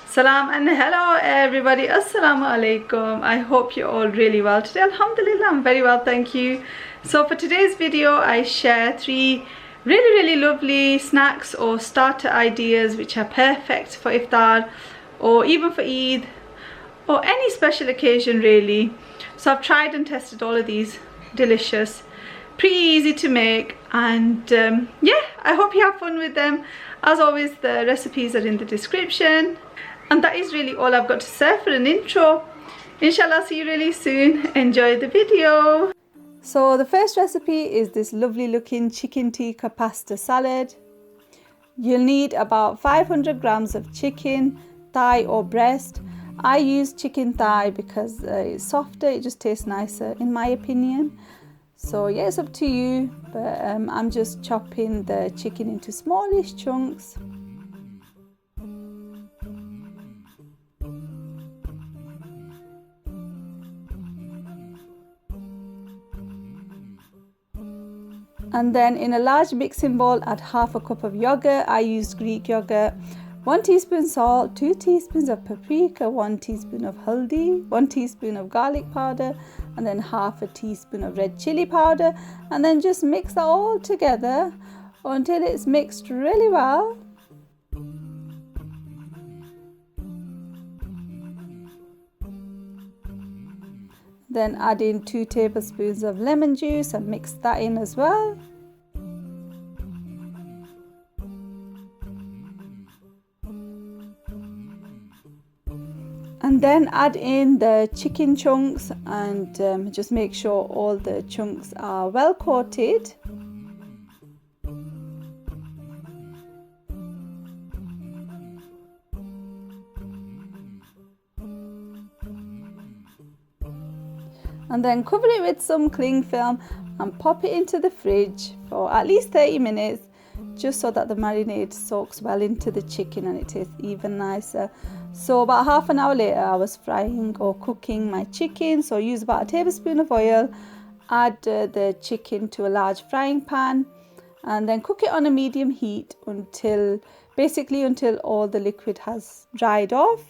Salam and hello everybody, assalamu alaikum. I hope you're all really well today. Alhamdulillah, I'm very well, thank you. So for today's video I share 3 really lovely snacks or starter ideas which are perfect for iftar or even for Eid or any special occasion really. So I've tried and tested all of these, delicious, pretty easy to make, and yeah, I hope you have fun with them. As always, the recipes are in the description. And that is really all I've got to say for an intro. Inshallah, see you really soon. Enjoy the video. So the first recipe is this lovely looking chicken tikka pasta salad. You'll need about 500 grams of chicken, thigh or breast. I use chicken thigh because it's softer, it just tastes nicer in my opinion. So yeah, it's up to you, but I'm just chopping the chicken into smallish chunks. And then in a large mixing bowl, add half a cup of yogurt. I used Greek yogurt, 1 teaspoon salt, 2 teaspoons of paprika, 1 teaspoon of haldi, 1 teaspoon of garlic powder, and then half a teaspoon of red chilli powder. And then just mix that all together until it's mixed really well. Then add in 2 tablespoons of lemon juice and mix that in as well. And then add in the chicken chunks and just make sure all the chunks are well coated. And then cover it with some cling film and pop it into the fridge for at least 30 minutes, just so that the marinade soaks well into the chicken and it tastes even nicer. So about half an hour later, I was frying or cooking my chicken. So use about a tablespoon of oil, add the chicken to a large frying pan, and then cook it on a medium heat until all the liquid has dried off.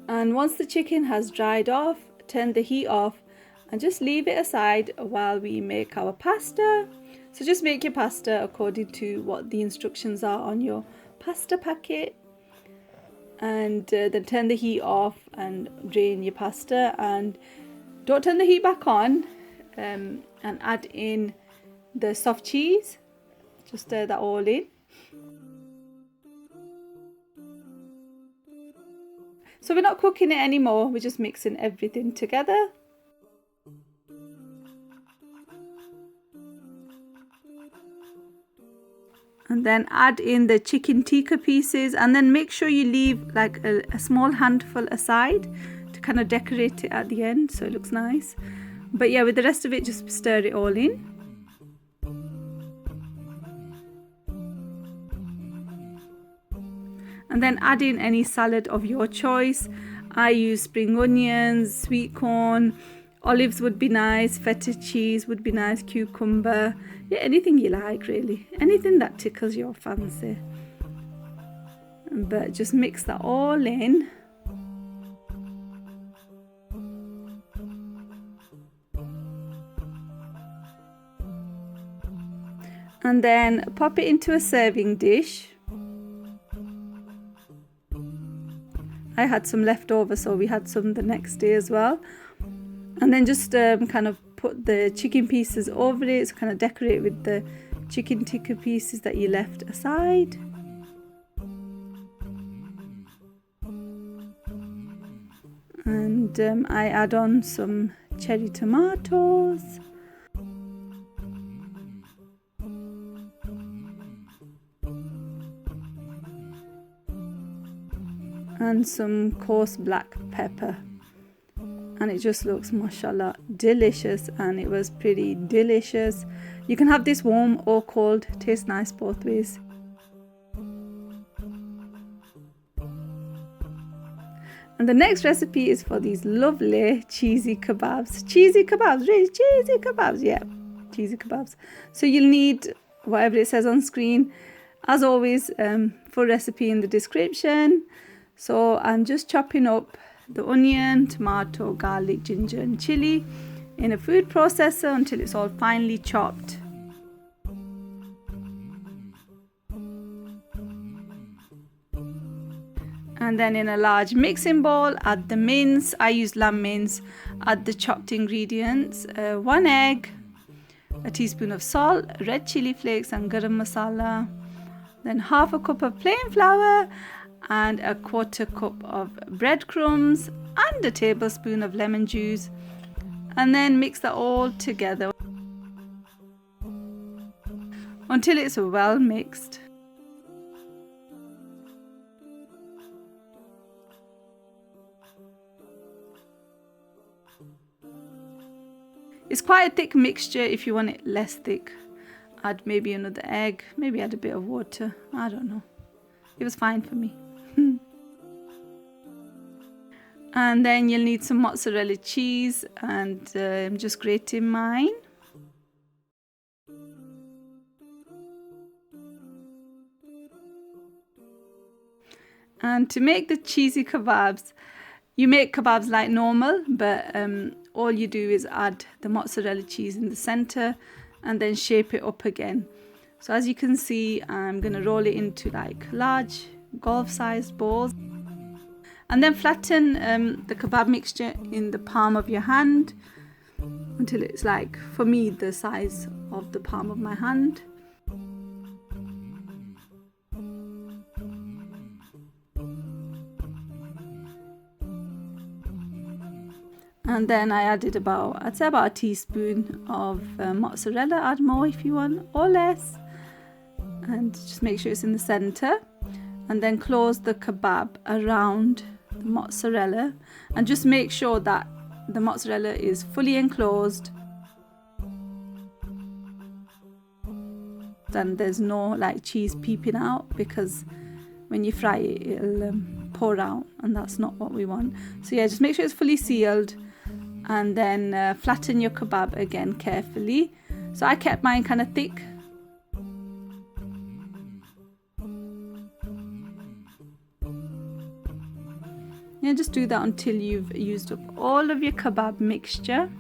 And once the chicken has dried off, turn the heat off and just leave it aside while we make our pasta. So just make your pasta according to what the instructions are on your pasta packet. And then turn the heat off and drain your pasta. And don't turn the heat back on. And add in the soft cheese. Just stir that all in. So we're not cooking it anymore, we're just mixing everything together. And then add in the chicken tikka pieces, and then make sure you leave like a small handful aside to kind of decorate it at the end so it looks nice. But yeah, with the rest of it, just stir it all in. And then add in any salad of your choice. I use spring onions, sweet corn, olives would be nice, feta cheese would be nice, cucumber, yeah, anything you like really, anything that tickles your fancy. But just mix that all in. And then pop it into a serving dish. I had some left over, so we had some the next day as well. And then just kind of put the chicken pieces over it, so kind of decorate with the chicken tikka pieces that you left aside. And I add on some cherry tomatoes. And some coarse black pepper. And it just looks, mashallah, delicious, and it was pretty delicious. You can have this warm or cold, tastes nice both ways. And the next recipe is for these lovely cheesy kebabs. Cheesy kebabs, really cheesy kebabs, yeah, cheesy kebabs. So you'll need whatever it says on screen. As always, full recipe in the description. So I'm just chopping up the onion, tomato, garlic, ginger and chili in a food processor until it's all finely chopped. And then in a large mixing bowl, add the mince. I use lamb mince. Add the chopped ingredients, 1 egg, a teaspoon of salt, red chili flakes and garam masala, then half a cup of plain flour and a 1/4 cup of breadcrumbs and a tablespoon of lemon juice, and then mix that all together until it's well mixed. It's quite a thick mixture. If you want it less thick, add maybe another egg, maybe add a bit of water, I don't know. It was fine for me. And then you'll need some mozzarella cheese, and I'm just grating mine. And to make the cheesy kebabs, you make kebabs like normal, but all you do is add the mozzarella cheese in the center and then shape it up again. So as you can see, I'm going to roll it into like large golf-sized balls. And then flatten the kebab mixture in the palm of your hand until it's like, for me, the size of the palm of my hand. And then I added I'd say about a teaspoon of mozzarella. Add more if you want, or less. And just make sure it's in the center. And then close the kebab around the mozzarella, and just make sure that the mozzarella is fully enclosed and there's no like cheese peeping out, because when you fry it, it'll pour out, and that's not what we want. So yeah, just make sure it's fully sealed, and then flatten your kebab again carefully. So I kept mine kind of thick. Yeah, just do that until you've used up all of your kebab mixture.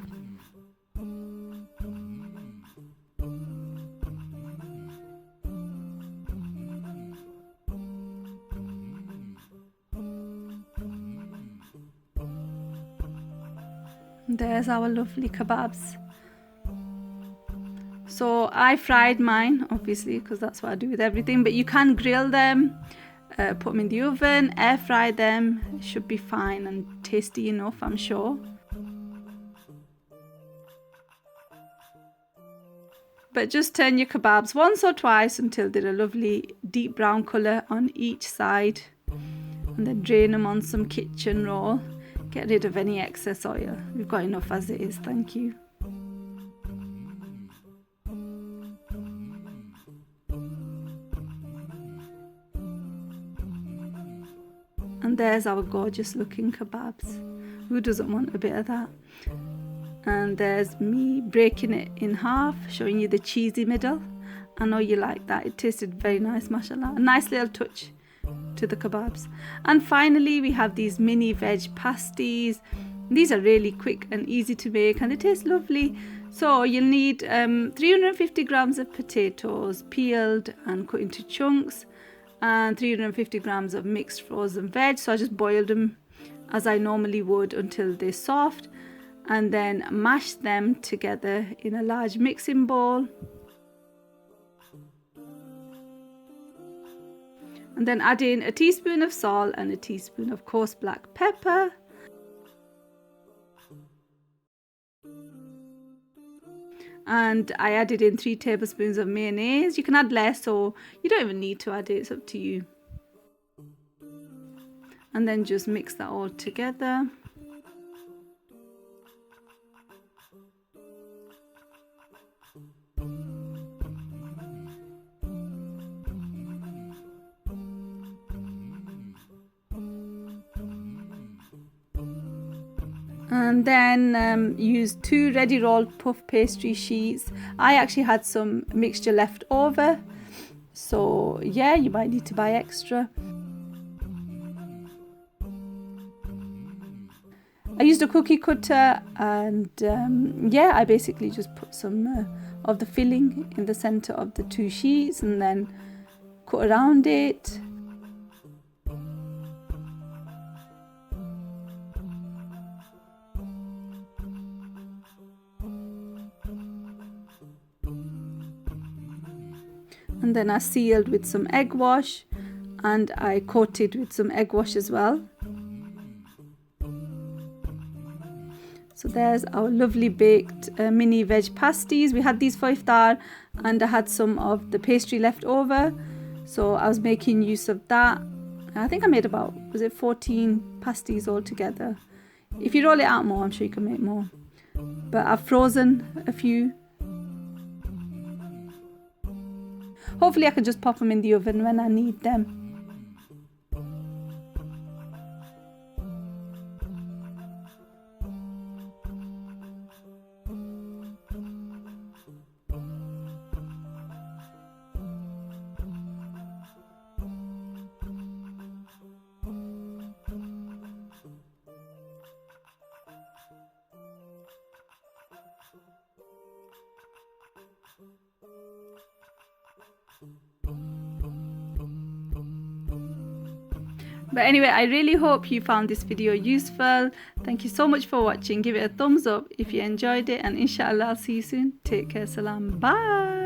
There's our lovely kebabs. So I fried mine, obviously, because that's what I do with everything, but you can grill them. Put them in the oven, air fry them. It should be fine and tasty enough, I'm sure. But just turn your kebabs once or twice until they're a lovely deep brown colour on each side, and then drain them on some kitchen roll. Get rid of any excess oil. We've got enough as it is, thank you. And there's our gorgeous looking kebabs. Who doesn't want a bit of that? And there's me breaking it in half, showing you the cheesy middle. I know you like that. It tasted very nice, mashallah. A nice little touch to the kebabs. And finally, we have these mini veg pasties. These are really quick and easy to make, and they taste lovely. So you'll need 350 grams of potatoes, peeled and cut into chunks, and 350 grams of mixed frozen veg. So I just boiled them as I normally would until they're soft, and then mash them together in a large mixing bowl. And then add in a teaspoon of salt and a teaspoon of coarse black pepper. And I added in 3 tablespoons of mayonnaise. You can add less, or you don't even need to add it, it's up to you. And then just mix that all together. And then use 2 ready rolled puff pastry sheets. I actually had some mixture left over, so yeah, you might need to buy extra. I used a cookie cutter, and yeah, I basically just put some of the filling in the center of the 2 sheets and then cut around it. And then I sealed with some egg wash, and I coated with some egg wash as well. So there's our lovely baked mini veg pasties. We had these for Iftar, and I had some of the pastry left over, so I was making use of that. I think I made about, was it 14 pasties altogether? If you roll it out more, I'm sure you can make more. But I've frozen a few. Hopefully I can just pop them in the oven when I need them. But anyway, I really hope you found this video useful. Thank you so much for watching. Give it a thumbs up if you enjoyed it, and inshallah I'll see you soon. Take care. Salam. Bye.